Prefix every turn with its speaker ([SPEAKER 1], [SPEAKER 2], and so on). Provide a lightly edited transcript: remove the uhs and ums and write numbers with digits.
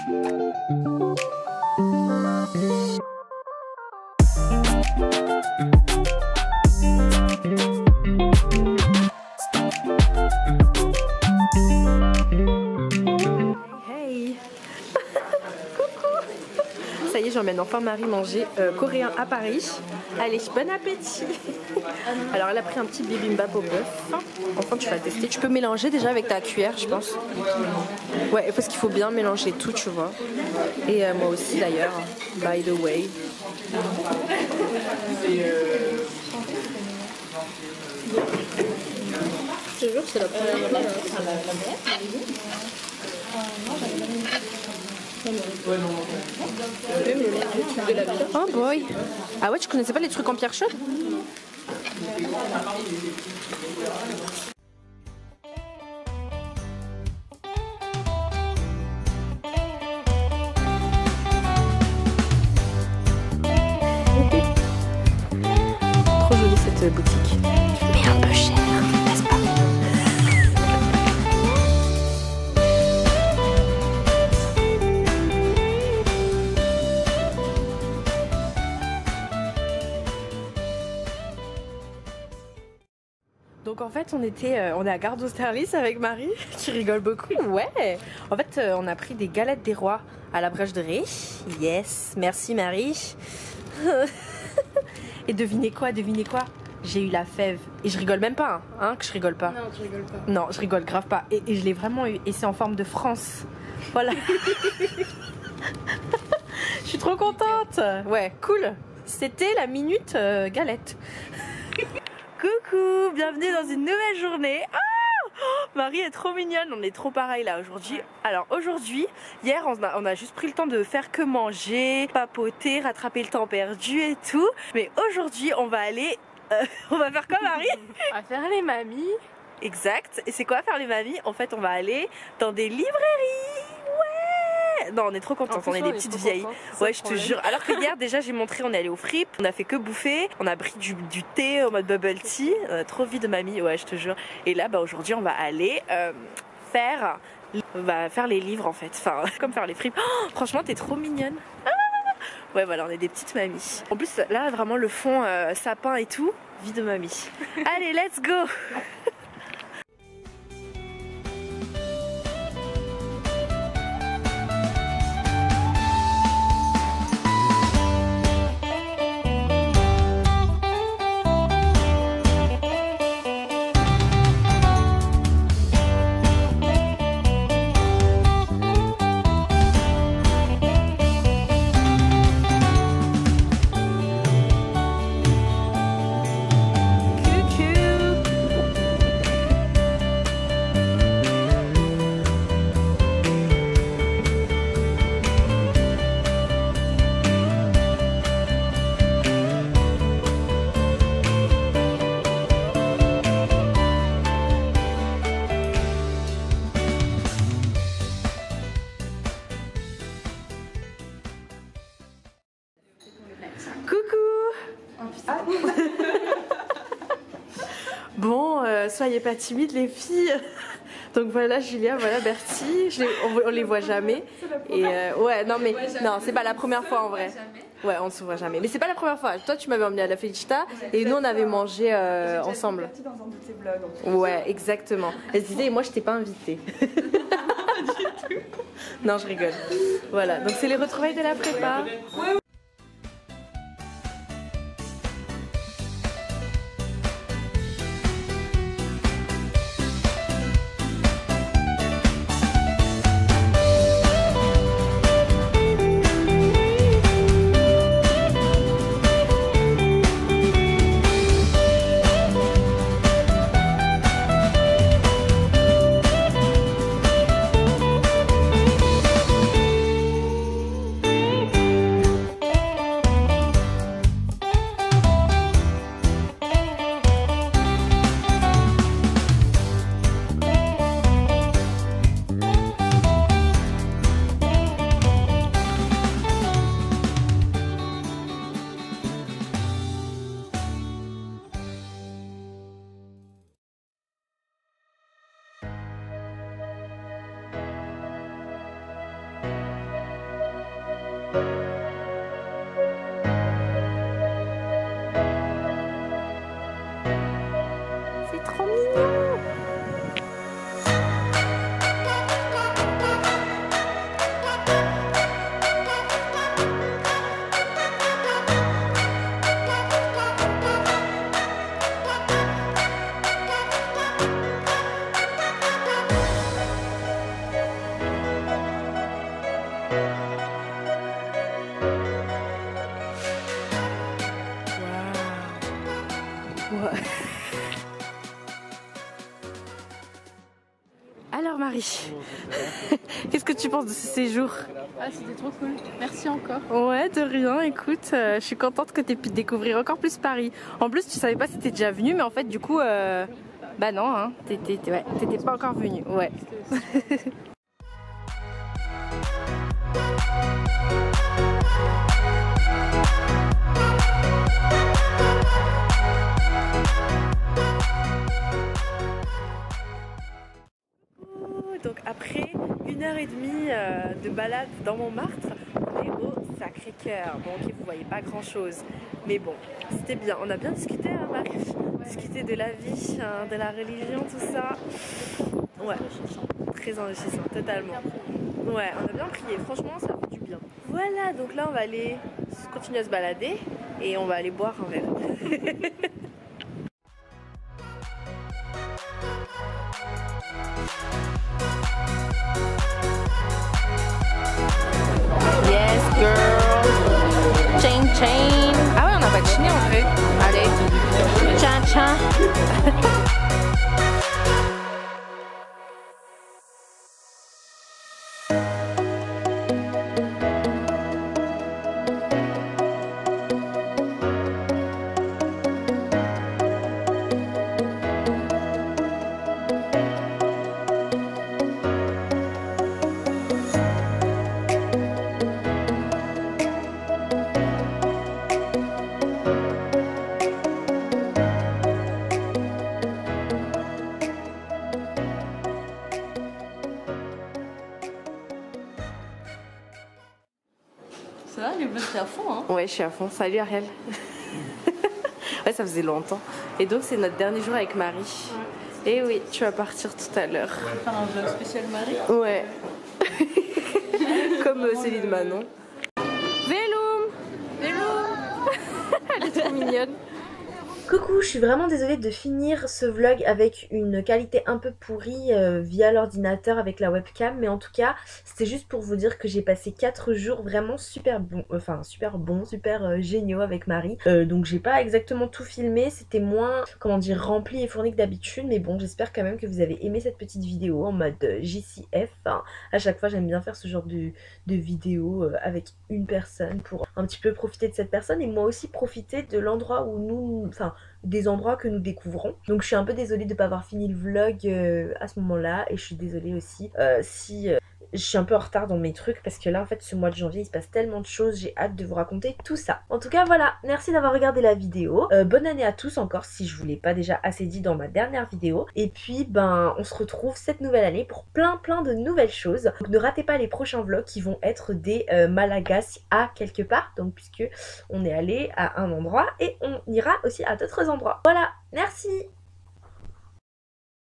[SPEAKER 1] Ça y est, j'emmène enfin Marie manger coréen à Paris. Allez, bon appétit. Alors elle a pris un petit bibimbap au bœuf. Enfin tu vas tester. Tu peux mélanger déjà avec ta cuillère, je pense. Ouais, parce qu'il faut bien mélanger tout, tu vois. Et moi aussi d'ailleurs, by the way. Je te jure que c'est la première fois. Oh boy. Ah ouais, tu connaissais pas les trucs en pierre chaude? Trop jolie cette boutique. Mais un peu cher, n'est-ce pas? Donc en fait on est à Gare d'Austerlitz avec Marie qui rigole beaucoup. Ouais. En fait on a pris des galettes des rois à la brèche de Ré. Yes, merci Marie. Et devinez quoi, j'ai eu la fève. Et je rigole même pas, hein, que je rigole pas.
[SPEAKER 2] Non, tu rigoles pas.
[SPEAKER 1] Non, je rigole grave pas. Et je l'ai vraiment eu. Et c'est en forme de France. Voilà. Je suis trop contente. Ouais, cool. C'était la minute galette. Coucou, bienvenue dans une nouvelle journée. Marie est trop mignonne, on est trop pareil là aujourd'hui. Alors aujourd'hui, hier on a juste pris le temps de faire que manger, papoter, rattraper le temps perdu et tout. Mais aujourd'hui on va aller, on va faire quoi Marie?
[SPEAKER 2] On va faire les mamies.
[SPEAKER 1] Exact, et c'est quoi faire les mamies? En fait on va aller dans des librairies. Ouais. Non on est trop contentes, on est des petites vieilles. Ouais je te jure. Alors que hier déjà j'ai montré, on est allé au Fripp, on a fait que bouffer, on a pris du thé en mode bubble tea, trop vie de mamie, ouais je te jure. Et là bah aujourd'hui on va aller faire les livres en fait, enfin comme faire les Fripp. Oh, franchement t'es trop mignonne. Ouais voilà on est des petites mamies. En plus là vraiment le fond sapin et tout, vie de mamie. Allez let's go. Bon, soyez pas timides les filles. Donc voilà Julia, voilà Bertie, on les voit jamais. Et ouais, non mais non, c'est pas la première fois en vrai. Ouais, on se voit jamais. Mais c'est pas la première fois. Toi, tu m'avais emmené à la Felicita et nous on avait mangé ensemble. Ouais, exactement. Elle se disait, et moi je t'ai pas invitée. Non, je rigole. Voilà, donc c'est les retrouvailles de la prépa. C'est trop mignon. Ouais. Alors Marie, qu'est-ce que tu penses de ce séjour?
[SPEAKER 2] Ah, c'était trop cool. Merci encore.
[SPEAKER 1] Ouais, de rien, écoute, je suis contente que tu aies pu découvrir encore plus Paris. En plus, tu savais pas si t'étais déjà venue, mais en fait, du coup, bah non, hein, t'étais pas encore venue, ouais. Donc après 1h30 de balade dans Montmartre, on est au Sacré-Cœur. Bon ok, vous voyez pas grand chose, mais bon, c'était bien. On a bien discuté, hein, Marie, discuté de la vie, hein, de la religion, tout ça. Ouais, très enrichissant, totalement. Ouais, on a bien prié, franchement ça fait du bien. Voilà, donc là on va aller continuer à se balader et on va aller boire un verre. Yes, girl. Chain, chain. Ah ouais, on n'a pas de chiné en fait. Allez. Tcha, tcha.
[SPEAKER 2] Ça va, les bleus, t'es à fond, hein?
[SPEAKER 1] Ouais, je suis à fond. Salut Ariel. Ouais, ça faisait longtemps. Et donc, c'est notre dernier jour avec Marie. Ouais. Et oui, tu vas partir tout à l'heure.
[SPEAKER 2] On va faire un vlog spécial Marie.
[SPEAKER 1] Ouais. Comme celui de Manon. Vélo. Elle est trop mignonne. Coucou, je suis vraiment désolée de finir ce vlog avec une qualité un peu pourrie via l'ordinateur avec la webcam, mais en tout cas c'était juste pour vous dire que j'ai passé 4 jours vraiment super géniaux avec Marie. Donc j'ai pas exactement tout filmé, c'était moins, comment dire, rempli et fourni que d'habitude, mais bon, j'espère quand même que vous avez aimé cette petite vidéo en mode JCF. Hein. À chaque fois j'aime bien faire ce genre de vidéo avec une personne pour un petit peu profiter de cette personne et moi aussi profiter de l'endroit où nous, enfin des endroits que nous découvrons. Donc je suis un peu désolée de ne pas avoir fini le vlog à ce moment-là et je suis désolée aussi si je suis un peu en retard dans mes trucs parce que là en fait ce mois de janvier il se passe tellement de choses, j'ai hâte de vous raconter tout ça. En tout cas voilà, merci d'avoir regardé la vidéo, bonne année à tous encore si je vous l'ai pas déjà assez dit dans ma dernière vidéo, et puis ben on se retrouve cette nouvelle année pour plein de nouvelles choses. Donc ne ratez pas les prochains vlogs qui vont être des Malagas à quelque part, donc puisque on est allé à un endroit et on ira aussi à d'autres endroits. Voilà, merci.